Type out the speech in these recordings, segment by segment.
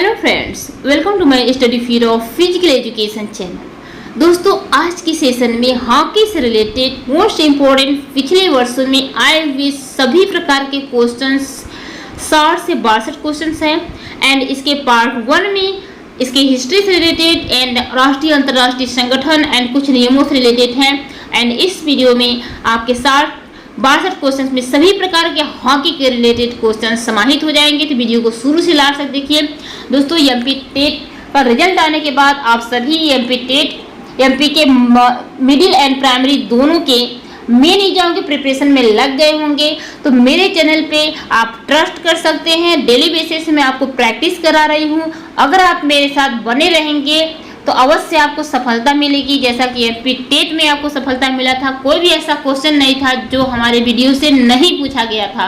Hello friends, welcome to my study feed of physical education channel. दोस्तों, आज की session में हॉकी से रिलेटेड मोस्ट इम्पोर्टेंट पिछले वर्षों में आए हुए सभी प्रकार के क्वेश्चंस 60 से 62 क्वेश्चंस हैं एंड इसके पार्ट 1 में इसके हिस्ट्री से रिलेटेड एंड राष्ट्रीय अंतर्राष्ट्रीय संगठन एंड कुछ नियमों से रिलेटेड हैं एंड इस वीडियो में आपके 62 क्वेश्चन में सभी प्रकार के हॉकी के रिलेटेड क्वेश्चन समाहित हो जाएंगे। तो वीडियो को शुरू से लास्ट तक देखिए। दोस्तों, एमपी टेट का रिजल्ट आने के बाद आप सभी एमपी के मिडिल एंड प्राइमरी दोनों के मेन एग्जाम के प्रिपरेशन में लग गए होंगे। तो मेरे चैनल पे आप ट्रस्ट कर सकते हैं, डेली बेसिस में आपको प्रैक्टिस करा रही हूँ। अगर आप मेरे साथ बने रहेंगे तो अवश्य आपको सफलता मिलेगी, जैसा कि एमपी टेट में आपको सफलता मिला था। कोई भी ऐसा क्वेश्चन नहीं था जो हमारे वीडियो से नहीं पूछा गया था।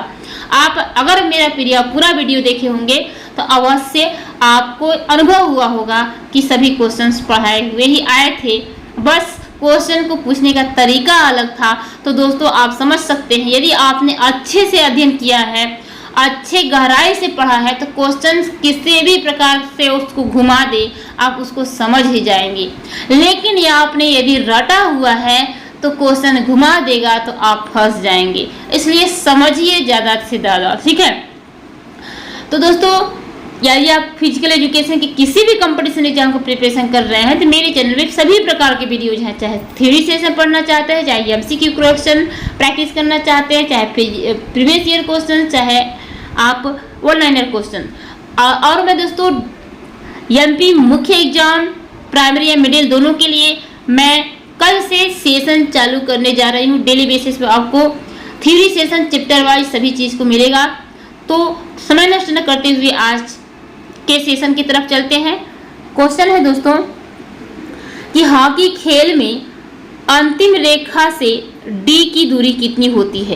आप अगर मेरा पूरा वीडियो देखे होंगे तो अवश्य आपको अनुभव हुआ होगा कि सभी क्वेश्चंस पढ़ाए हुए ही आए थे, बस क्वेश्चन को पूछने का तरीका अलग था। तो दोस्तों, आप समझ सकते हैं, यदि आपने अच्छे से अध्ययन किया है, अच्छे गहराई से पढ़ा है, तो क्वेश्चन किसी भी प्रकार से उसको घुमा दे आप उसको समझ ही जाएंगे। लेकिन ये आपने यदि रटा हुआ है तो क्वेश्चन घुमा देगा तो आप फंस जाएंगे। इसलिए समझिए ज़्यादा से ज़्यादा, ठीक है। तो दोस्तों, यदि आप फिजिकल एजुकेशन के किसी भी कंपटीशन एग्जाम को प्रिपरेशन कर रहे हैं तो मेरे चैनल में सभी प्रकार के वीडियोज हैं। चाहे थ्योरी सेशन पढ़ना चाहते हैं, चाहे एमसीक्यू क्वेश्चन प्रैक्टिस करना चाहते हैं, चाहे प्रीवियस ईयर क्वेश्चन, चाहे आप वन लाइनर क्वेश्चन। और मैं दोस्तों एमपी मुख्य एग्जाम प्राइमरी या मिडिल दोनों के लिए मैं कल से सेशन चालू करने जा रही हूँ। डेली बेसिस पे आपको थ्योरी सेशन चैप्टर वाइज सभी चीज़ को मिलेगा। तो समय नष्ट न करते हुए आज के सेशन की तरफ चलते हैं। क्वेश्चन है दोस्तों कि हॉकी खेल में अंतिम रेखा से डी की दूरी कितनी होती है।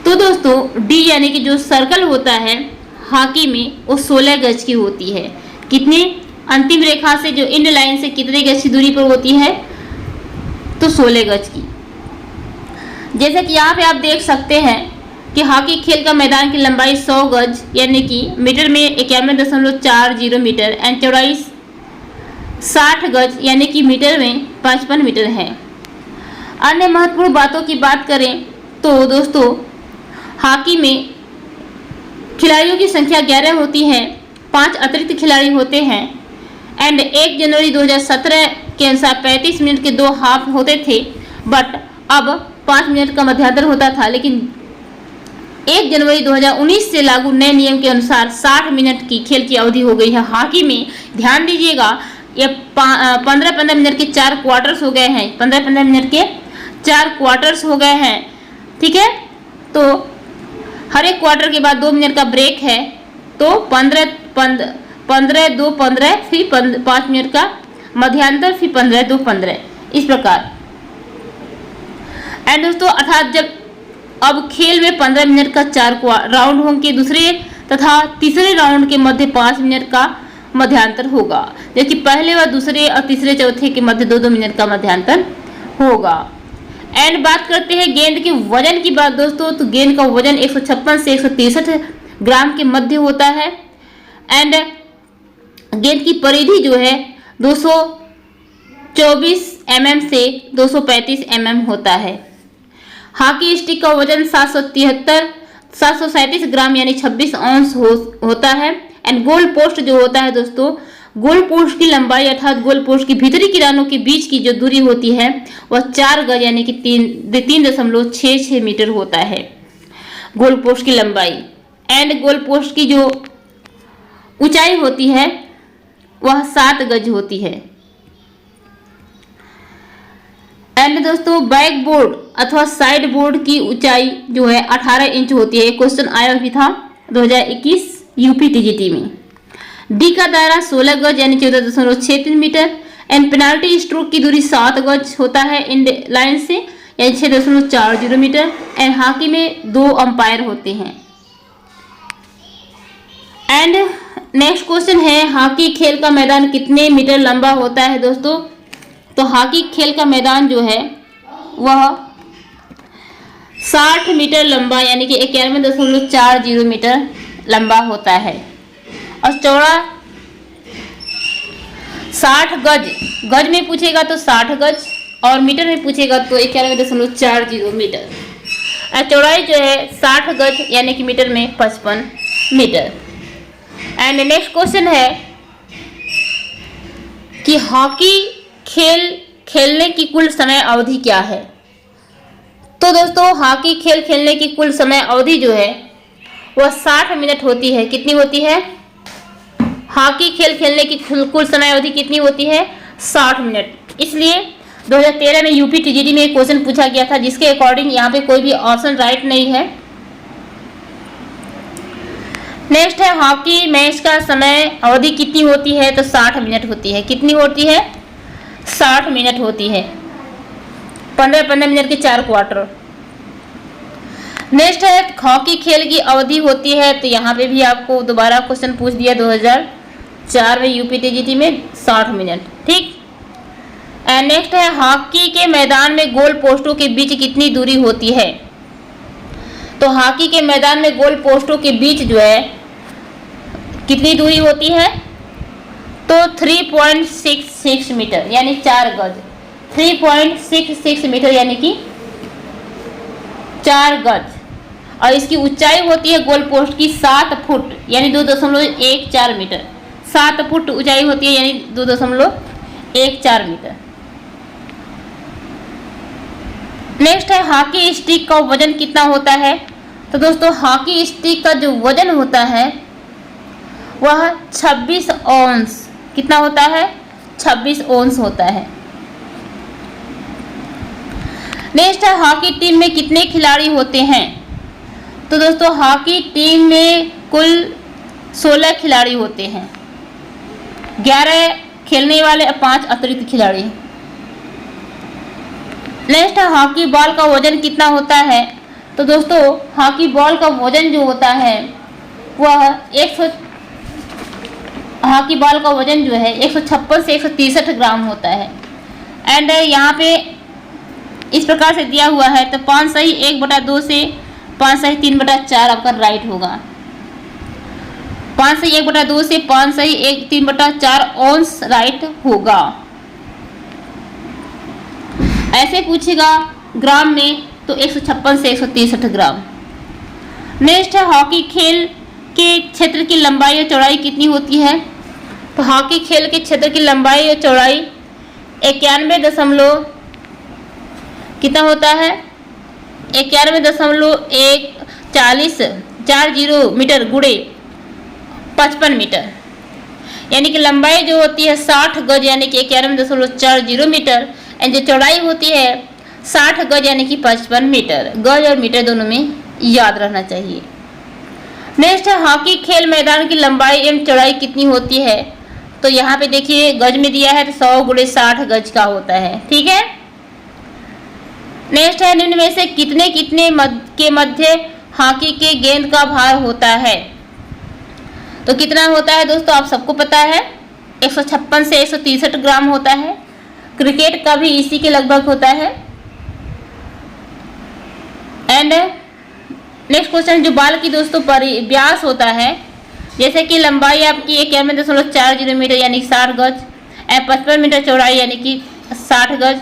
तो दोस्तों, डी यानी कि जो सर्कल होता है हॉकी में वो 16 गज की होती है। कितने अंतिम रेखा से जो एंड लाइन से कितने गज की दूरी पर होती है, तो 16 गज की। जैसे कि यहाँ पे आप देख सकते हैं कि हॉकी खेल का मैदान की लंबाई 100 गज यानी कि मीटर में 91.40 मीटर एंड चौड़ाई 60 गज यानी कि मीटर में 55 मीटर है। अन्य महत्वपूर्ण बातों की बात करें तो दोस्तों, हॉकी में खिलाड़ियों की संख्या 11 होती है, 5 अतिरिक्त खिलाड़ी होते हैं एंड 1 जनवरी 2017 के अनुसार 35 मिनट के 2 हाफ होते थे, बट अब 5 मिनट का मध्यांतर होता था। लेकिन 1 जनवरी 2019 से लागू नए नियम के अनुसार 60 मिनट की खेल की अवधि हो गई है। हॉकी में ध्यान दीजिएगा, ये 15-15 मिनट के 4 क्वार्टर्स हो गए हैं। 15-15 मिनट के 4 क्वार्टर्स हो गए हैं, ठीक है। तो हर एक क्वार्टर के बाद 2 मिनट का ब्रेक है, तो 15-2-15 फिर 5 मिनट का मध्यांतर, फिर 15-2-15 इस प्रकार। एंड दोस्तों, अर्थात जब अब खेल में 15 मिनट का 4 राउंड होंगे, दूसरे तथा तीसरे राउंड के मध्य 5 मिनट का मध्यांतर होगा, जबकि पहले व दूसरे और तीसरे चौथे के मध्य 2-2 मिनट का मध्यांतर होगा। एंड बात करते हैं गेंद के वजन की बात दोस्तों, तो गेंद का वजन 156 से 163 ग्राम के मध्य होता है एंड गेंद की परिधि जो है 224 mm से 235 mm होता है। हॉकी स्टिक का वजन 737 ग्राम यानी 26 औंस होता है एंड गोल पोस्ट जो होता है दोस्तों, गोल पोस्ट की लंबाई अर्थात गोल पोस्ट की भीतरी किनारों के बीच की जो दूरी होती है वह 4 गज यानी कि 3.66 मीटर होता है गोल पोस्ट की लंबाई। एंड गोल पोस्ट की जो ऊंचाई होती है वह 7 गज होती है। एंड दोस्तों, बैक बोर्ड अथवा साइड बोर्ड की ऊंचाई जो है 18 इंच होती है। क्वेश्चन आया भी था 2021 यूपी टीजीटी में। डी का दायरा 16 गज यानी 14.63 मीटर एंड पेनाल्टी स्ट्रोक की दूरी 7 गज होता है एंड लाइन से यानी 6.40 मीटर एंड हॉकी में 2 अंपायर होते हैं। एंड नेक्स्ट क्वेश्चन है, हॉकी खेल का मैदान कितने मीटर लंबा होता है दोस्तों। तो हॉकी खेल का मैदान जो है वह 60 मीटर लंबा यानी कि 91.40 मीटर लंबा होता है। और चौड़ा 60 गज, गज में पूछेगा तो 60 गज और मीटर में पूछेगा तो 91.40 मीटर। और चौड़ाई जो है 60 गज यानी कि मीटर में 55 मीटर। एंड नेक्स्ट क्वेश्चन है कि हॉकी खेल खेलने की कुल समय अवधि क्या है। तो दोस्तों हॉकी खेल खेलने की कुल समय अवधि जो है वह 60 मिनट होती है। कितनी होती है? हॉकी खेल खेलने की कुल समय अवधि कितनी होती है? 60 मिनट। इसलिए 2013 में यूपी टीजीटी में एक क्वेश्चन पूछा गया था जिसके अकॉर्डिंग यहाँ पे कोई भी ऑप्शन राइट नहीं है। नेक्स्ट है हॉकी मैच का समय अवधि कितनी होती है? तो 60 मिनट होती है। कितनी होती है? 60 मिनट होती है। 15-15 मिनट के 4 क्वार्टर। नेक्स्ट है हॉकी खेल की अवधि होती है, तो यहाँ पे भी आपको दोबारा क्वेश्चन पूछ दिया 2004 में यूपी टीजीटी में 60 मिनट। ठीक। एंड नेक्स्ट है हॉकी के मैदान में गोल पोस्टों के बीच कितनी दूरी होती है। तो हॉकी के मैदान में गोल पोस्टों के बीच जो है कितनी दूरी होती है? तो 3.66 मीटर यानी 4 गज। 3.66 मीटर यानी कि 4 गज। और इसकी ऊंचाई होती है गोल पोस्ट की 7 फुट यानी 2.14 मीटर। 7 फुट ऊंचाई होती है यानी 2.14 मीटर। नेक्स्ट है हॉकी स्टिक का वजन कितना होता है। तो दोस्तों हॉकी स्टिक का जो वजन होता है वह 26 औंस। कितना होता है? 26 औंस होता है। नेक्स्ट है हॉकी टीम में कितने खिलाड़ी होते हैं। तो दोस्तों हॉकी टीम में कुल 16 खिलाड़ी होते हैं। 11 खेलने वाले और 5 अतिरिक्त खिलाड़ी। नेक्स्ट है हॉकी बॉल का वजन कितना होता है। तो दोस्तों हॉकी बॉल का वजन जो होता है वह हॉकी बॉल का वजन जो है 156 से 163 ग्राम होता है। एंड यहाँ पे इस प्रकार से दिया हुआ है, तो 5 सही 1/2 से 5 सही 3/4 आपका राइट होगा। 5 सही 1/2 से 5 सही 3/4 औंस राइट होगा। ऐसे पूछेगा ग्राम में तो 156 से 163 ग्राम। नेक्स्ट है हॉकी खेल के क्षेत्र की लंबाई और चौड़ाई कितनी होती है। तो हॉकी खेल के क्षेत्र की लंबाई और चौड़ाई 91 कितना होता है? 91.140 मीटर गुणे 55 मीटर यानी कि लंबाई जो होती है 60 गज यानी कि 91.40 मीटर। एंड जो चौड़ाई होती है 60 गज यानी कि 55 मीटर। गज और मीटर दोनों में याद रहना चाहिए। नेक्स्ट है हॉकी खेल मैदान की लंबाई एवं चौड़ाई कितनी होती है। तो यहाँ पे देखिए गज में दिया है तो 100 गुणे 60 गज का होता है। ठीक है। नेक्स्ट है निम्न में से कितने के मध्य हॉकी के गेंद का भार होता है। तो कितना होता है दोस्तों आप सबको पता है 156 से 163 ग्राम होता है। क्रिकेट का भी इसी के लगभग होता है। एंड नेक्स्ट क्वेश्चन जो बाल की दोस्तों व्यास होता है, जैसे कि लंबाई आपकी 91.40 मीटर यानी 60 गज, 55 मीटर चौड़ाई यानी कि 60 गज,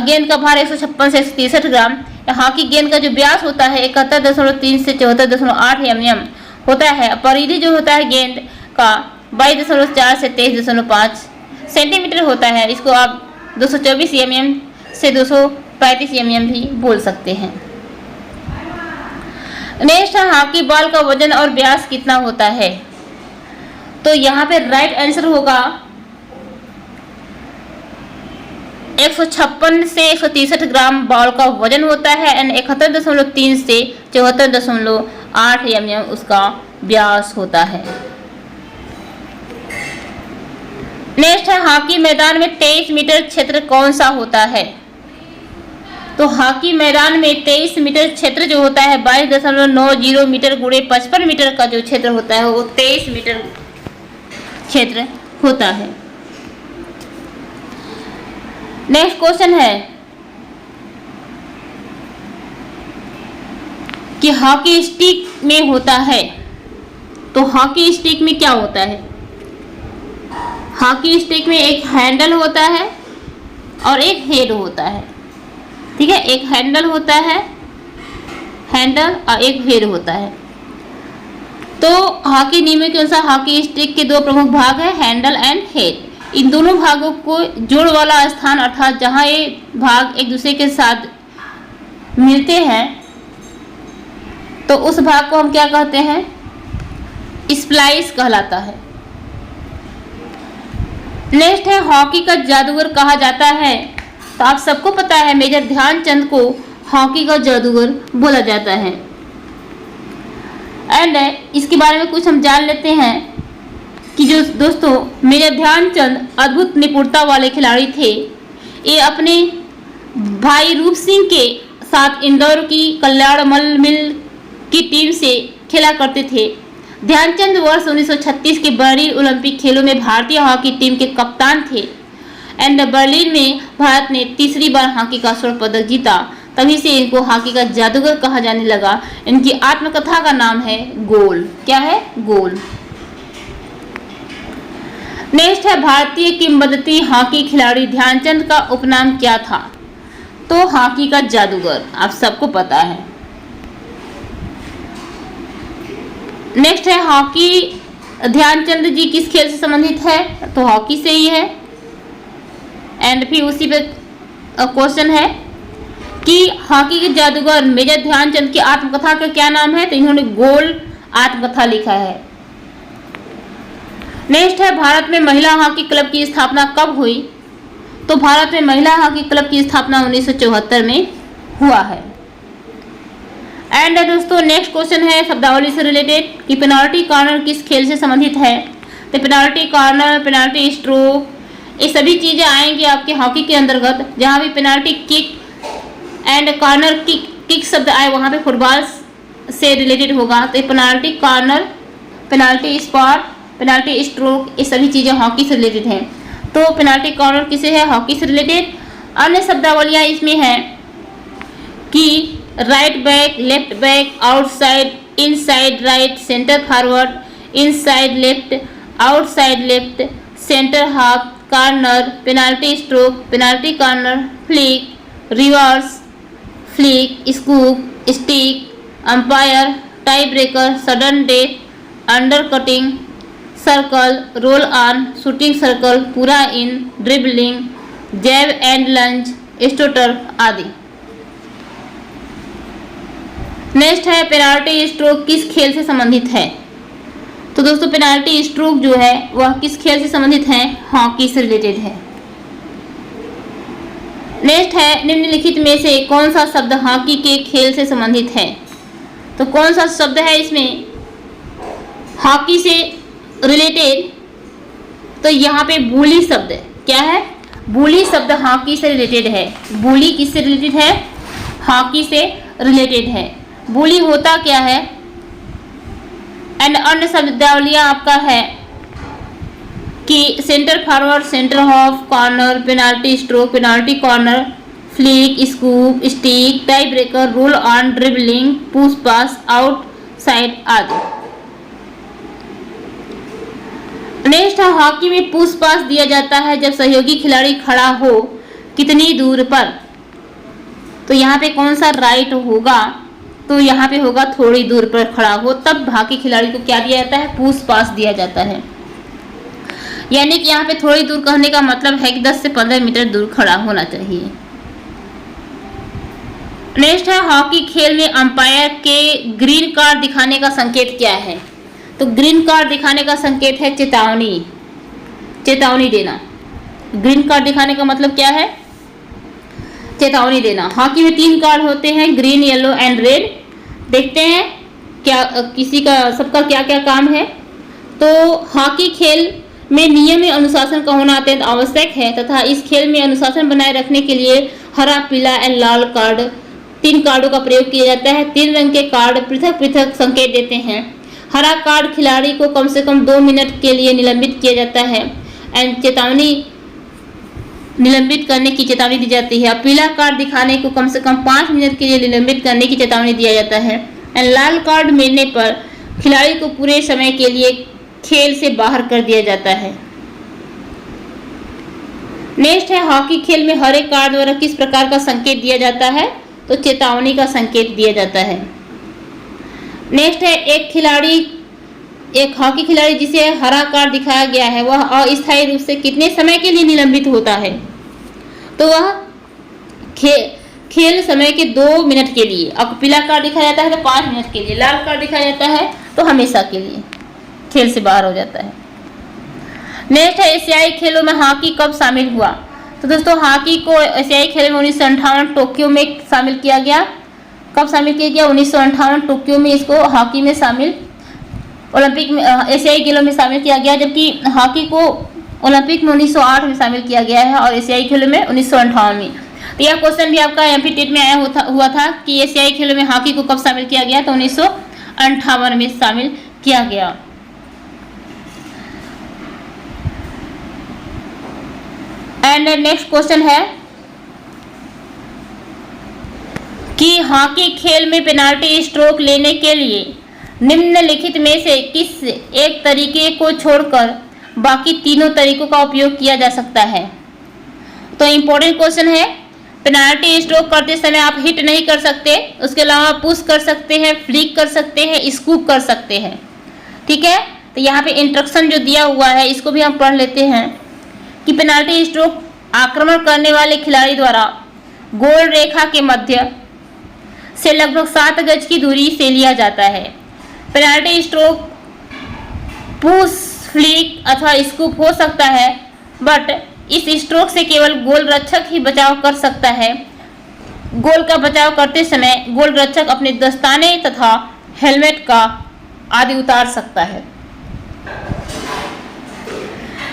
गेंद का भार 156 से 163 ग्राम। हॉकी गेंद का जो व्यास होता है 71.3 से 74.8 mm होता है। परिधि जो होता है गेंद का 22.4 से 23.5 सेंटीमीटर होता है। इसको आप 224 mm से 235 mm भी बोल सकते हैं। नेक्स्ट है हॉकी बॉल का वजन और व्यास कितना होता है। तो यहाँ पे राइट आंसर होगा 156 से 163 ग्राम बॉल का वजन होता है एंड 71.3 से 74.8 mm उसका व्यास होता है। नेक्स्ट है हॉकी मैदान में 23 मीटर क्षेत्र कौन सा होता है। तो हॉकी मैदान में 23 मीटर क्षेत्र जो होता है 22.90 मीटर गुणे 55 मीटर का जो क्षेत्र होता है वो 23 मीटर क्षेत्र होता है। नेक्स्ट क्वेश्चन है कि हॉकी स्टिक में होता है। तो हॉकी स्टिक में क्या होता है? हॉकी स्टिक में एक हैंडल होता है और एक हेड होता है। ठीक है, एक हैंडल होता है, हैंडल और एक हेड होता है। तो हॉकी नियमों के अनुसार हॉकी स्टिक के दो प्रमुख भाग हैं, हैंडल एंड हेड। इन दोनों भागों को जोड़ वाला स्थान अर्थात जहां ये भाग एक दूसरे के साथ मिलते हैं तो उस भाग को हम क्या कहते हैं? स्प्लाइस कहलाता है। नेक्स्ट है हॉकी का जादूगर कहा जाता है। तो आप सबको पता है मेजर ध्यानचंद को हॉकी का जादूगर बोला जाता है। एंड इसके बारे में कुछ हम जान लेते हैं कि जो दोस्तों मेजर ध्यानचंद अद्भुत निपुणता वाले खिलाड़ी थे। ये अपने भाई रूप सिंह के साथ इंदौर की कल्याण मल मिल की टीम से खेला करते थे। ध्यानचंद वर्ष 1936 के बर्लिन ओलंपिक खेलों में भारतीय हॉकी टीम के कप्तान थे। एंड बर्लिन में भारत ने तीसरी बार हॉकी का स्वर्ण पदक जीता। तभी से इनको हॉकी का जादूगर कहा जाने लगा। इनकी आत्मकथा का नाम है गोल। क्या है? गोल। नेक्स्ट है भारतीय किंवदंती हॉकी खिलाड़ी ध्यानचंद का उपनाम क्या था? तो हॉकी का जादूगर, आप सबको पता है। नेक्स्ट है हॉकी ध्यानचंद जी किस खेल से संबंधित है? तो हॉकी से ही है। एंड फिर उसी पे क्वेश्चन है कि हॉकी के जादूगर मेजर ध्यानचंद की आत्मकथा का क्या नाम है? तो इन्होंने गोल आत्मकथा लिखा है। नेक्स्ट है भारत में महिला हॉकी क्लब की स्थापना कब हुई? तो भारत में महिला हॉकी क्लब की स्थापना 1974 में हुआ है। एंड दोस्तों नेक्स्ट क्वेश्चन है शब्दावली से रिलेटेड कि पेनाल्टी कॉर्नर किस खेल से संबंधित है? तो पेनाल्टी कॉर्नर, पेनाल्टी स्ट्रोक, ये सभी चीजें आएंगी आपके हॉकी के अंतर्गत। जहां भी penalty kick and corner kick शब्द आए वहां पे फुटबॉल से रिलेटेड होगा। तो penalty corner, penalty spot, penalty stroke, ये सभी चीजें हॉकी से रिलेटेड हैं। तो पेनाल्टी कॉर्नर किसे है? हॉकी से रिलेटेड। अन्य शब्दावलियां इसमें हैं कि right back, left back, outside, inside right, centre forward, inside left, outside left, centre half, corner, penalty stroke, penalty corner, flick, reverse, flick, scoop, stick, umpire, tie breaker, sudden death, under cutting, circle, roll on, shooting circle, पूरा इन, dribbling, jab and लंज, स्टोटर आदि। Next है penalty stroke किस खेल से संबंधित है? तो दोस्तों पेनाल्टी स्ट्रोक जो है वह किस खेल से संबंधित है? हॉकी से रिलेटेड है। नेक्स्ट है निम्नलिखित में से कौन सा शब्द हॉकी के खेल से संबंधित है? तो कौन सा शब्द है इसमें हॉकी से रिलेटेड? तो यहाँ पे बूली शब्द क्या है? बूली शब्द हॉकी से रिलेटेड है। बूली किससे रिलेटेड है? हॉकी से रिलेटेड है। बूली होता क्या है? एंड अन्य शब्दावलियां आपका है कि centre forward, centre half, corner, penalty stroke, penalty corner, flick, scoop, stick, tie breaker, roll on, dribbling, push pass, outside आदि। नेक्स्ट है हॉकी में पुश पास दिया जाता है जब सहयोगी खिलाड़ी खड़ा हो कितनी दूर पर? तो यहाँ पे कौन सा राइट होगा? तो यहाँ पे होगा थोड़ी दूर पर खड़ा हो, तब हॉकी खिलाड़ी को क्या दिया जाता है? पुश पास दिया जाता है। यानी कि यहाँ पे थोड़ी दूर कहने का मतलब है कि 10 से 15 मीटर दूर खड़ा होना चाहिए। नेक्स्ट है हॉकी खेल में अंपायर के ग्रीन कार्ड दिखाने का संकेत क्या है? तो ग्रीन कार्ड दिखाने का संकेत है चेतावनी, चेतावनी देना। ग्रीन कार्ड दिखाने का मतलब क्या है? चेतावनी देना। हॉकी में 3 कार्ड होते हैं, ग्रीन, येलो एंड रेड। देखते हैं क्या किसी का सबका क्या क्या काम है। तो हॉकी खेल में नियम में अनुशासन का होना अत्यंत आवश्यक है तथा इस खेल में अनुशासन बनाए रखने के लिए हरा, पीला एंड लाल कार्ड, 3 कार्डों का प्रयोग किया जाता है। 3 रंग के कार्ड पृथक पृथक संकेत देते हैं। हरा कार्ड खिलाड़ी को कम से कम 2 मिनट के लिए निलंबित किया जाता है एंड चेतावनी निलंबित करने की चेतावनी दी जाती है। पीला कार्ड दिखाने को कम से कम 5 मिनट के लिए निलंबित करने की चेतावनी दिया जाता है एंड लाल कार्ड मिलने पर खिलाड़ी को पूरे समय के लिए खेल से बाहर कर दिया जाता है। नेक्स्ट है हॉकी खेल में हरे कार्ड द्वारा किस प्रकार का संकेत दिया जाता है? तो चेतावनी का संकेत दिया जाता है। नेक्स्ट है एक हॉकी खिलाड़ी जिसे हरा कार्ड दिखाया गया है वह अस्थायी रूप से कितने समय के लिए निलंबित होता है? तो वह खेल समय के 2 मिनट के लिए। अब पीला कार्ड दिखाया जाता है तो 5 मिनट के लिए, लाल कार्ड दिखाया जाता है तो हमेशा के लिए खेल से बाहर हो जाता है। नेक्स्ट है एशियाई खेलों में हॉकी कब शामिल हुआ? तो दोस्तों हॉकी को एशियाई खेलों में 1958 टोक्यो में शामिल किया गया। कब शामिल किया गया? 1958 टोक्यो में इसको हॉकी में शामिल, ओलंपिक में, एशियाई खेलों में शामिल किया गया। जबकि हॉकी को ओलंपिक में 1908 में शामिल किया गया है और एशियाई खेलों में 1958 में। तो यह क्वेश्चन भी आपका एमपी टेट में आया हुआ था कि एशियाई खेलों में हॉकी को कब शामिल किया गया? तो 1958 में शामिल किया गया। एंड नेक्स्ट क्वेश्चन है कि हॉकी खेल में पेनाल्टी स्ट्रोक लेने के लिए निम्नलिखित में से किस एक तरीके को छोड़कर बाकी तीनों तरीकों का उपयोग किया जा सकता है? तो इम्पोर्टेंट क्वेश्चन है। पेनाल्टी स्ट्रोक करते समय आप हिट नहीं कर सकते, उसके अलावा पुश कर सकते हैं, फ्लिक कर सकते हैं, स्कूप कर सकते हैं। ठीक है, तो यहाँ पे इंस्ट्रक्शन जो दिया हुआ है इसको भी हम पढ़ लेते हैं कि पेनाल्टी स्ट्रोक आक्रमण करने वाले खिलाड़ी द्वारा गोल रेखा के मध्य से लगभग 7 गज की दूरी से लिया जाता है। पेनाल्टी स्ट्रोक पुश, फ्लिक अथवा स्कूप हो सकता है, बट इस स्ट्रोक से केवल गोल रक्षक ही बचाव कर सकता है। गोल का बचाव करते समय गोल रक्षक अपने दस्ताने तथा हेलमेट का आदि उतार सकता है।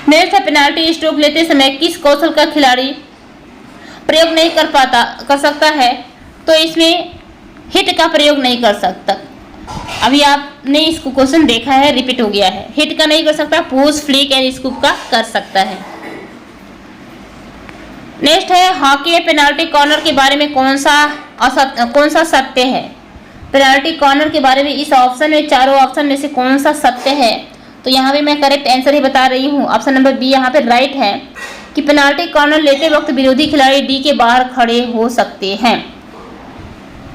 नेक्स्ट है पेनाल्टी स्ट्रोक लेते समय किस कौशल का खिलाड़ी प्रयोग नहीं कर सकता है? तो इसमें हिट का प्रयोग नहीं कर सकता। अभी आपने इसको क्वेश्चन देखा है, रिपीट हो गया है। हिट का नहीं कर सकता, पुश, फ्लिक एंड स्कूप का कर सकता है। नेक्स्ट है हॉकी में पेनाल्टी कॉर्नर के बारे में कौन सा सत्य है? पेनाल्टी कॉर्नर के बारे में इस ऑप्शन में, चारों ऑप्शन में से कौन सा सत्य है? तो यहाँ पे मैं करेक्ट आंसर ही बता रही हूँ। ऑप्शन नंबर बी यहाँ पे राइट है कि पेनाल्टी कॉर्नर लेते वक्त विरोधी खिलाड़ी डी के बाहर खड़े हो सकते हैं।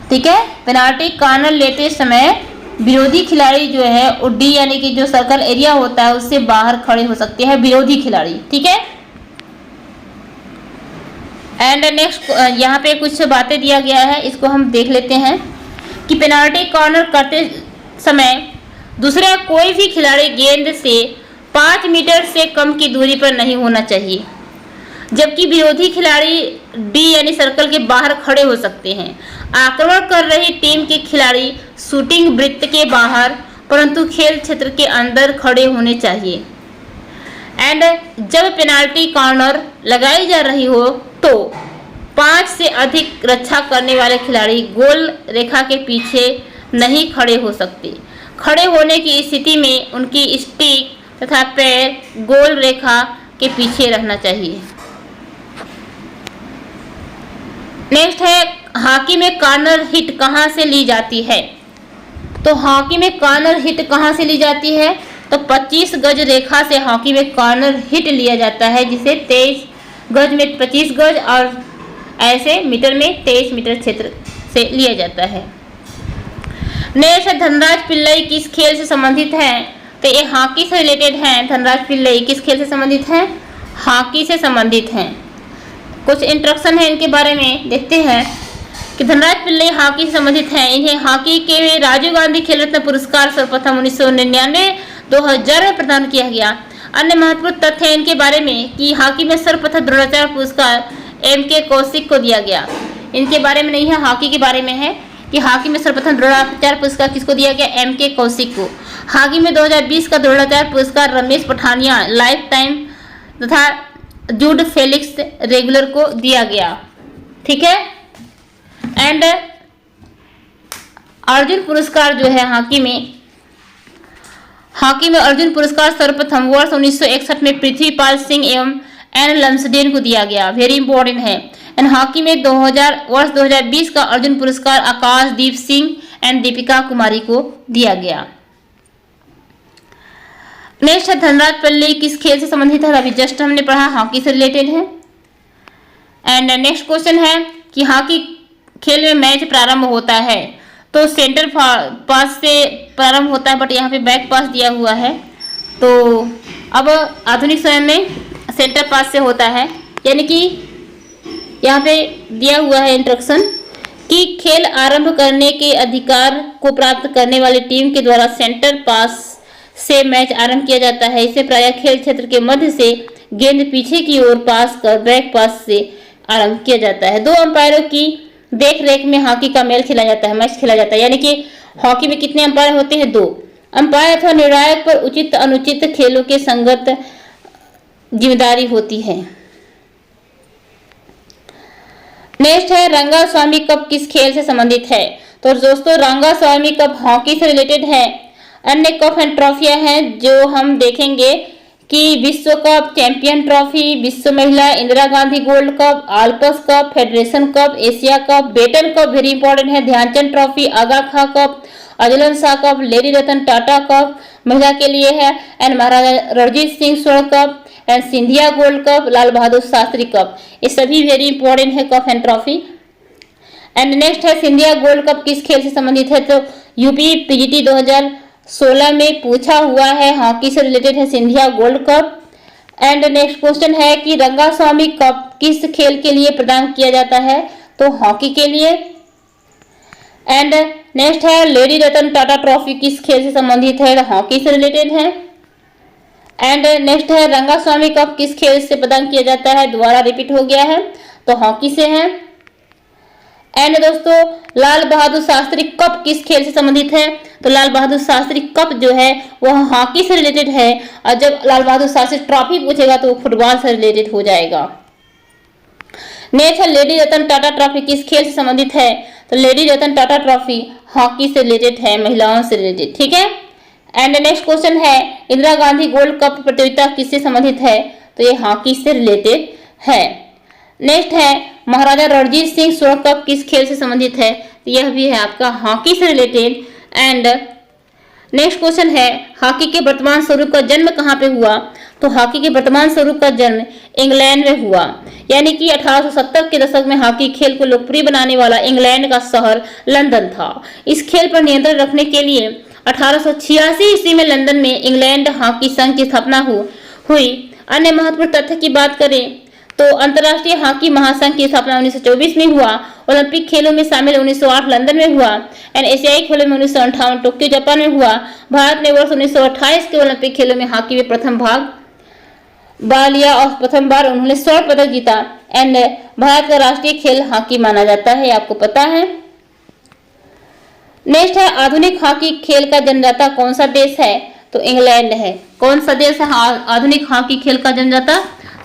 ठीक है, पेनाल्टी कॉर्नर लेते समय विरोधी खिलाड़ी जो है वो डी यानी कि जो सर्कल एरिया होता है उससे बाहर खड़े हो सकते हैं विरोधी खिलाड़ी। ठीक है, एंड नेक्स्ट यहाँ पे कुछ बातें दिया गया है, इसको हम देख लेते हैं कि पेनाल्टी कॉर्नर करते समय दूसरा कोई भी खिलाड़ी गेंद से 5 मीटर से कम की दूरी पर नहीं होना चाहिए, जबकि विरोधी खिलाड़ी डी यानी सर्कल के बाहर खड़े हो सकते हैं। आक्रमण कर रही टीम के खिलाड़ी शूटिंग वृत्त के बाहर परंतु खेल क्षेत्र के अंदर खड़े होने चाहिए। एंड जब पेनाल्टी कॉर्नर लगाई जा रही हो तो 5 से अधिक रक्षा करने वाले खिलाड़ी गोल रेखा के पीछे नहीं खड़े हो सकते। खड़े होने की स्थिति में उनकी स्टिक तथा पैर गोल रेखा के पीछे रहना चाहिए। नेक्स्ट है हॉकी में कॉर्नर हिट कहां से ली जाती है? तो हॉकी में कॉर्नर हिट कहां से ली जाती है? तो 25 गज रेखा से हॉकी में कॉर्नर हिट लिया जाता है, जिसे 23 गज में 25 गज और ऐसे मीटर में 23 मीटर क्षेत्र से लिया जाता है। नेक्स्ट धनराज पिल्लई किस खेल से संबंधित है? तो ये हॉकी से रिलेटेड है। धनराज पिल्लई किस खेल से संबंधित है? हॉकी से संबंधित हैं। कुछ इंस्ट्रक्शन है इनके बारे में, देखते हैं कि धनराज पिल्लई हॉकी से संबंधित हैं। इन्हें हॉकी के राजीव गांधी खेल रत्न पुरस्कार सर्वप्रथम 1999-2000 में प्रदान किया गया। अन्य महत्वपूर्ण तथ्य है इनके बारे में कि हॉकी में सर्वप्रथम द्रोणाचार्य पुरस्कार M.K. कौशिक को दिया गया। इनके बारे में नहीं है, हॉकी के बारे में है कि हॉकी में सर्वप्रथम द्रोणाचार्य पुरस्कार किसको दिया गया? M.K. कौशिक को। हॉकी में 2020 का द्रोणाचार्य पुरस्कार रमेश पठानिया लाइफ टाइम तथा जूड फेलिक्स रेगुलर को दिया गया। ठीक है, एंड अर्जुन पुरस्कार जो है हॉकी में अर्जुन पुरस्कार सर्वप्रथम वर्ष 1961 में पृथ्वीपाल सिंह एवं एन लम्सडेन को दिया गया। वेरी इंपॉर्टेंट है। एंड हॉकी में वर्ष 2020 का अर्जुन पुरस्कार आकाशदीप सिंह एंड दीपिका कुमारी को दिया गया। नेक्स्ट है धनराज पल्ली, किस खेल से संबंधित है? अभी जस्ट हमने पढ़ा, हॉकी से रिलेटेड है। एंड नेक्स्ट क्वेश्चन है कि हॉकी खेल में मैच प्रारंभ होता है तो सेंटर पास से प्रारंभ होता है, बट यहाँ पे बैक पास दिया हुआ है। तो अब आधुनिक समय में सेंटर पास से होता है, यानी कि यहाँ पे दिया हुआ है इंस्ट्रक्शन कि खेल आरंभ करने के अधिकार को प्राप्त करने वाली टीम के द्वारा सेंटर पास से मैच आरंभ किया जाता है। इसे प्रायः खेल क्षेत्र के मध्य से गेंद पीछे की ओर पास कर बैक पास से आरंभ किया जाता है। 2 अंपायरों की देख रेख में हॉकी का मैच खेला जाता है, यानी कि हॉकी में कितने अंपायर होते हैं? 2 अंपायर अथवा निर्णायक पर उचित अनुचित खेलों के संगत जिम्मेदारी होती है। नेक्स्ट है रंगा स्वामी कप किस खेल से संबंधित है? तो दोस्तों रंगा स्वामी कप हॉकी से रिलेटेड है। अन्य कप एंड ट्रॉफियां हैं जो हम देखेंगे कि विश्व कप, चैंपियन ट्रॉफी, विश्व महिला Indira Gandhi gold cup, Alps cup, federation cup, Asia cup, baton cup very important है, Dhyanchand trophy, Aga Khan cup, Azlan Shah cup, lady Ratan Tata cup महिला के लिए है, एंड महाराजा रणजीत सिंह स्वर्ण cup, and Scindia gold cup, Lal Bahadur Shastri cup, ये सभी वेरी इंपॉर्टेंट है cup and trophy. And next है सिंधिया गोल्ड कप किस खेल से संबंधित है? तो यूपी पीजीटी 2016 में पूछा हुआ है, हॉकी से रिलेटेड है Scindia gold cup. And next question है कि रंगास्वामी कप किस खेल के लिए प्रदान किया जाता है? तो हॉकी के लिए। एंड नेक्स्ट है लेडी रतन टाटा ट्रॉफी किस खेल से संबंधित है? हॉकी से रिलेटेड है। एंड नेक्स्ट है रंगास्वामी कप किस खेल से प्रदान किया जाता है? दोबारा रिपीट हो गया है, तो हॉकी से है। एंड दोस्तों लाल बहादुर शास्त्री कप किस खेल से संबंधित है? तो लाल बहादुर शास्त्री कप जो है वह हॉकी से रिलेटेड है, और जब लाल बहादुर शास्त्री ट्रॉफी पूछेगा तो वो फुटबॉल से रिलेटेड हो जाएगा। नेक्स्ट है लेडी रतन टाटा ट्रॉफी किस खेल से संबंधित है? तो lady Ratan Tata trophy hockey से रिलेटेड है, महिलाओं से रिलेटेड, ठीक है। एंड नेक्स्ट क्वेश्चन है इंदिरा गांधी गोल्ड कप प्रतियोगिता किससे संबंधित है? तो ये हॉकी से रिलेटेड है। नेक्स्ट है महाराजा रणजीत सिंह स्वर्ण कप किस खेल से संबंधित है? तो यह भी है आपका हॉकी से रिलेटेड। एंड नेक्स्ट क्वेश्चन है हॉकी के वर्तमान स्वरूप का जन्म कहाँ पे हुआ? तो हॉकी के वर्तमान स्वरूप का जन्म इंग्लैंड में हुआ, यानी कि 1870 के दशक में हॉकी खेल को लोकप्रिय बनाने वाला इंग्लैंड का शहर लंदन था। इस खेल पर नियंत्रण रखने के लिए 1886 ईस्वी में लंदन में इंग्लैंड हॉकी संघ की स्थापना हुई। अन्य महत्वपूर्ण तथ्य की बात करें तो अंतर्राष्ट्रीय हॉकी महासंघ की स्थापना 1924 में हुआ। ओलंपिक खेलों में शामिल 1908 लंदन में हुआ। एंड एशियाई खेलों में 1958 टोक्यो जापान में हुआ। भारत ने वर्ष 1928 के ओलंपिक खेलों में हॉकी में प्रथम भाग लिया और प्रथम बार उन्होंने स्वर्ण पदक जीता। एंड भारत का राष्ट्रीय खेल हॉकी माना जाता है, आपको पता है। नेक्स्ट है आधुनिक हॉकी खेल का जन्मदाता कौन सा देश है? तो इंग्लैंड है। कौन सा देश है आधुनिक हॉकी खेल का जन्मदाता?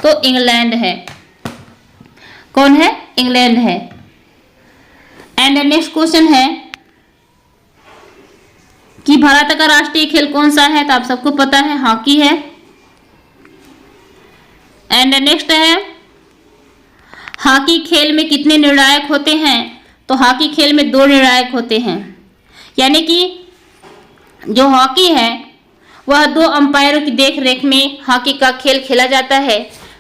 तो इंग्लैंड है। कौन है? इंग्लैंड है। एंड नेक्स्ट क्वेश्चन है कि भारत का राष्ट्रीय खेल कौन सा है? तो आप सबको पता है हॉकी है। एंड नेक्स्ट है हॉकी खेल में कितने निर्णायक होते हैं? तो हॉकी खेल में 2 निर्णायक होते हैं, यानी कि जो हॉकी है वह 2 अंपायरों की देखरेख में हॉकी का खेल खेला जाता है।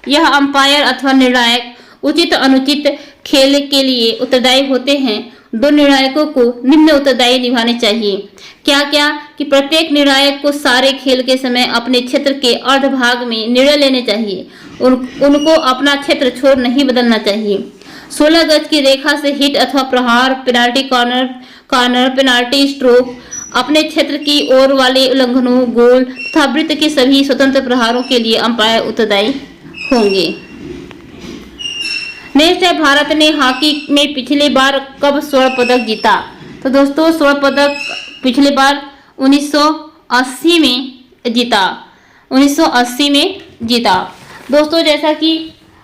यह अंपायर अथवा निर्णायक उचित अनुचित खेल के लिए उत्तरदायी होते हैं। 2 निर्णायकों को निम्न उत्तरदायी निभाने चाहिए। क्या क्या? कि प्रत्येक निर्णायक को सारे खेल के समय अपने क्षेत्र के अर्ध भाग में निर्णय लेने चाहिए। उनको अपना क्षेत्र छोड़ नहीं बदलना चाहिए। 16 गज की रेखा से हिट अथवा प्रहार, पेनाल्टी कॉर्नर, पेनाल्टी स्ट्रोक, अपने क्षेत्र की ओर वाले उल्लंघनों, गोल तथा वृत्त के सभी स्वतंत्र प्रहारों के लिए अंपायर उत्तरदायी होंगे। नेक्स्ट है भारत ने हॉकी में पिछली बार कब स्वर्ण पदक जीता? तो दोस्तों स्वर्ण पदक पिछली बार 1980 में जीता। 1980 में जीता। दोस्तों जैसा कि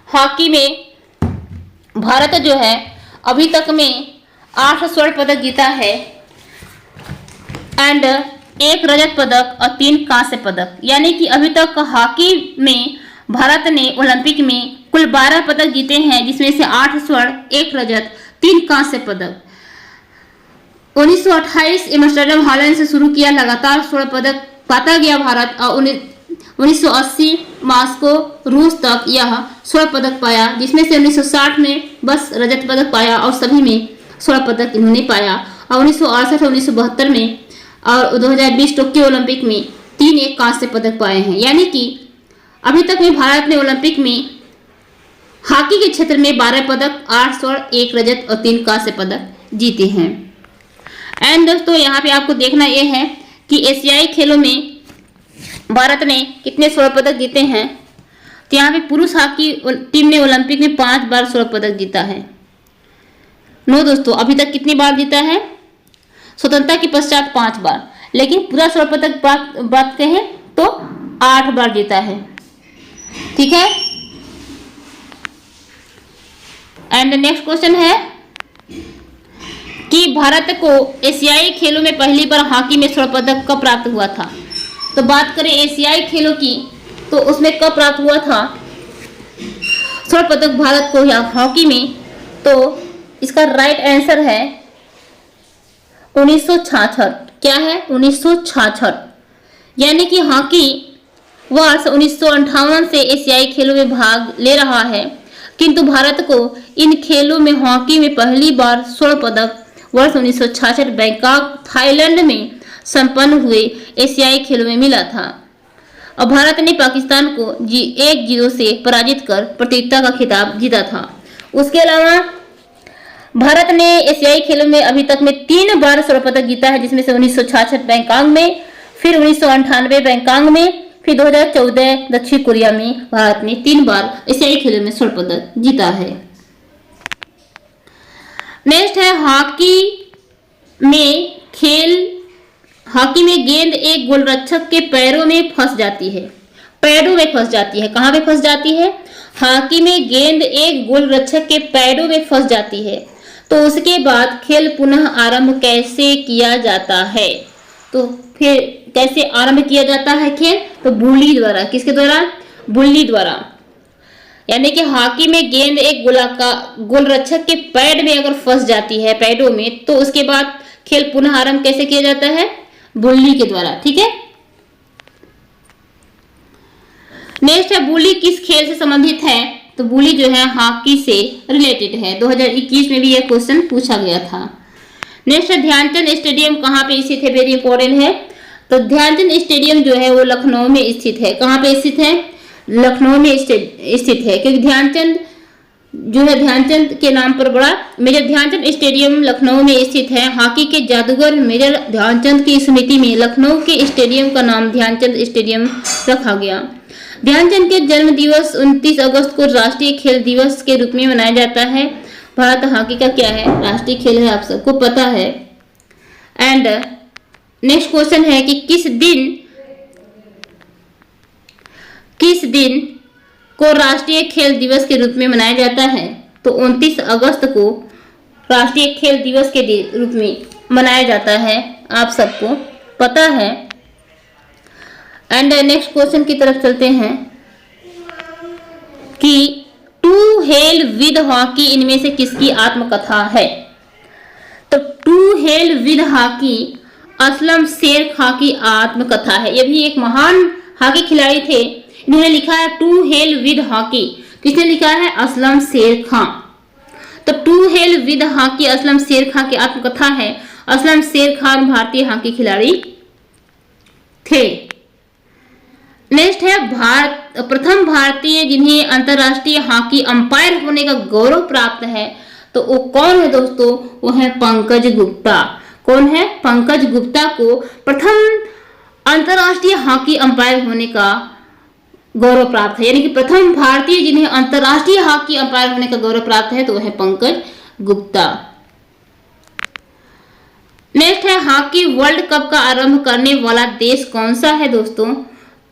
हॉकी में भारत जो है अभी तक में 8 स्वर्ण पदक जीता है एंड 1 रजत पदक और 3 कांस्य पदक, यानी कि अभी तक हॉकी में भारत ने ओलंपिक में कुल 12 पदक जीते हैं, जिसमें से 8 स्वर्ण, 1 रजत, 3 कांस्य पदक। 1928 एम्स्टर्डम हॉलैंड से शुरू किया लगातार स्वर्ण पदक पाता गया भारत, और 1980 मॉस्को रूस तक यह स्वर्ण पदक पाया, जिसमें से 1960 में बस रजत पदक पाया और सभी में स्वर्ण पदक इन्होंने पाया। और 1968 और 1972 में और 2020 टोक्यो ओलंपिक में 3 एक कांस्य पदक पाए हैं। यानी कि अभी तक में भारत ने ओलंपिक में हॉकी के क्षेत्र में 12 पदक, 8 स्वर्ण, 1 रजत और 3 कांस्य पदक जीते हैं। एंड दोस्तों यहाँ पे आपको देखना यह है कि एशियाई खेलों में भारत ने कितने स्वर्ण पदक जीते हैं। तो यहाँ पे पुरुष हॉकी टीम ने ओलंपिक में 5 बार स्वर्ण पदक जीता है। नो दोस्तों, अभी तक कितनी बार जीता है? स्वतंत्रता के पश्चात 5 बार, लेकिन पूरा स्वर्ण पदक बात कहें तो 8 बार जीता है। ठीक है। एंड नेक्स्ट क्वेश्चन है कि भारत को एशियाई खेलों में पहली बार हॉकी में स्वर्ण पदक कब प्राप्त हुआ था। तो बात करें एशियाई खेलों की तो उसमें कब प्राप्त हुआ था स्वर्ण पदक भारत को या हॉकी में? तो इसका राइट आंसर है 1966। क्या है? 1966। यानी कि हॉकी वर्ष 1958 से एशियाई खेलों में भाग ले रहा है, किंतु भारत को इन खेलों में हॉकी में पहली बार स्वर्ण पदक वर्ष 1966 बैंकॉक थाईलैंड में संपन्न हुए एशियाई खेलों में मिला था। और भारत ने पाकिस्तान को 1-0 से पराजित कर प्रतियोगिता का खिताब जीता था। उसके अलावा भारत ने एशियाई खेलों में अभी तक में 3 बार स्वर्ण पदक जीता है, जिसमें से 1966 बैंकॉक में, फिर 1998 बैंकॉक में, फिर 2014 दक्षिण कोरिया में भारत ने 3 बार एशियाई खेलों में स्वर्ण पदक जीता है। नेक्स्ट है हॉकी में गेंद एक गोलरक्षक के पैरों में फंस जाती है। पैरों में फंस जाती है। कहाँ पे फंस जाती है? हॉकी में गेंद एक गोलरक्षक के पैरों में फंस जाती है। तो उसके बाद खेल पुनः आरंभ कैसे किया जाता है? तो फिर कैसे आरंभ किया जाता है खेल? तो बुली द्वारा। किसके द्वारा? बुली द्वारा। यानी कि हॉकी में गेंद एक गोलरक्षक के पैर में अगर फंस जाती है, पैरों में, तो उसके बाद खेल पुनः आरंभ कैसे किया जाता है? बुली के द्वारा। ठीक है। नेक्स्ट है बुली किस खेल से संबंधित है? तो बुली जो है हॉकी से रिलेटेड है। 2021 में भी यह क्वेश्चन पूछा गया था। नेक्स्ट है ध्यानचंद स्टेडियम कहाँ पे स्थित है? वेरी इंपॉर्टेंट है। तो ध्यानचंद स्टेडियम जो है वो लखनऊ में स्थित है। कहाँ पे स्थित है? लखनऊ में स्थित है, क्योंकि ध्यानचंद जो है ध्यानचंद के नाम पर बड़ा मेजर ध्यानचंद स्टेडियम लखनऊ में स्थित है। हॉकी के जादूगर मेजर ध्यानचंद की स्मृति में लखनऊ के स्टेडियम का नाम ध्यानचंद स्टेडियम रखा गया। ध्यानचंद के जन्म दिवस 29 अगस्त को राष्ट्रीय खेल दिवस के रूप में मनाया जाता है। भारत हॉकी का क्या है? राष्ट्रीय खेल है, आप सबको पता है। एंड नेक्स्ट क्वेश्चन है कि किस दिन को राष्ट्रीय खेल दिवस के रूप में मनाया जाता है? तो 29 अगस्त को राष्ट्रीय खेल दिवस के रूप में मनाया जाता है, आप सबको पता है। एंड नेक्स्ट क्वेश्चन की तरफ चलते हैं कि टू हेल विद हॉकी इनमें से किसकी आत्मकथा है? तो to hell with hockey Aslam Sher Khan की आत्मकथा है। ये भी एक महान हॉकी खिलाड़ी थे। इन्होंने लिखा है टू हेल विद हॉकी। किसने लिखा है? असलम शेर खां। तो to hell with hockey Aslam Sher Khan की आत्मकथा है। असलम शेर खान भारतीय हॉकी खिलाड़ी थे। नेक्स्ट है प्रथम भारतीय जिन्हें अंतरराष्ट्रीय हॉकी अंपायर होने का गौरव प्राप्त है। तो वो कौन है दोस्तों? वो है पंकज गुप्ता। कौन है? पंकज गुप्ता को प्रथम अंतरराष्ट्रीय हॉकी अंपायर होने का गौरव प्राप्त है। यानी कि प्रथम भारतीय जिन्हें अंतरराष्ट्रीय हॉकी अंपायर होने का गौरव प्राप्त है तो वह है पंकज गुप्ता। नेक्स्ट है हॉकी वर्ल्ड कप का आरंभ करने वाला देश कौन सा है दोस्तों?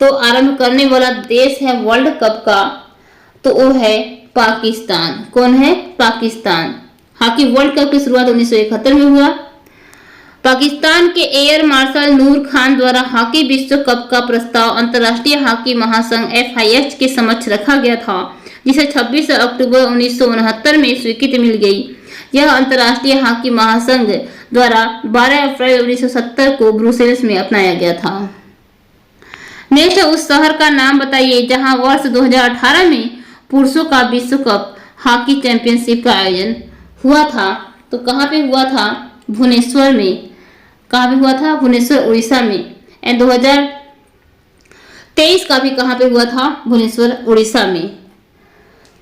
तो आरंभ करने वाला देश है वर्ल्ड कप का, तो वो है पाकिस्तान। कौन है? पाकिस्तान। हॉकी वर्ल्ड कप की शुरुआत 1971 में हुआ। पाकिस्तान के एयर मार्शल नूर खान द्वारा हॉकी विश्व कप का प्रस्ताव अंतर्राष्ट्रीय हॉकी महासंघ FIH के समक्ष रखा गया था, जिसे 26 अक्टूबर 1969 में स्वीकृति मिल गई। यह अंतर्राष्ट्रीय हॉकी महासंघ द्वारा 12 अप्रैल 1970 को ब्रुसेल्स में अपनाया गया था। नेक्स्ट, उस शहर का नाम बताइए जहां वर्ष 2018 में पुरुषों का विश्व कप हॉकी चैंपियनशिप का आयोजन हुआ था। तो कहाँ पे हुआ था? भुवनेश्वर में। कहाँ पे हुआ था? भुवनेश्वर, उड़ीसा में। एंड 2023 का भी कहाँ पे हुआ था? भुवनेश्वर, उड़ीसा में।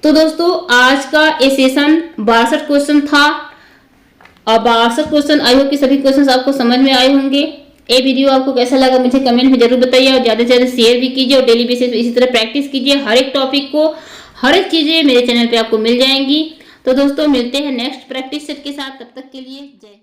तो दोस्तों आज का ये सेशन 62 क्वेश्चन था और 62 क्वेश्चन, आई होप कि सभी क्वेश्चन आपको समझ में आए होंगे। ये वीडियो आपको कैसा लगा मुझे कमेंट में जरूर बताइए और ज़्यादा से ज़्यादा शेयर भी कीजिए और डेली बेसिस पे इसी तरह प्रैक्टिस कीजिए। हर एक टॉपिक को, हर एक चीज़ें मेरे चैनल पे आपको मिल जाएंगी। तो दोस्तों मिलते हैं नेक्स्ट प्रैक्टिस सेट के साथ, तब तक के लिए जय हिंद।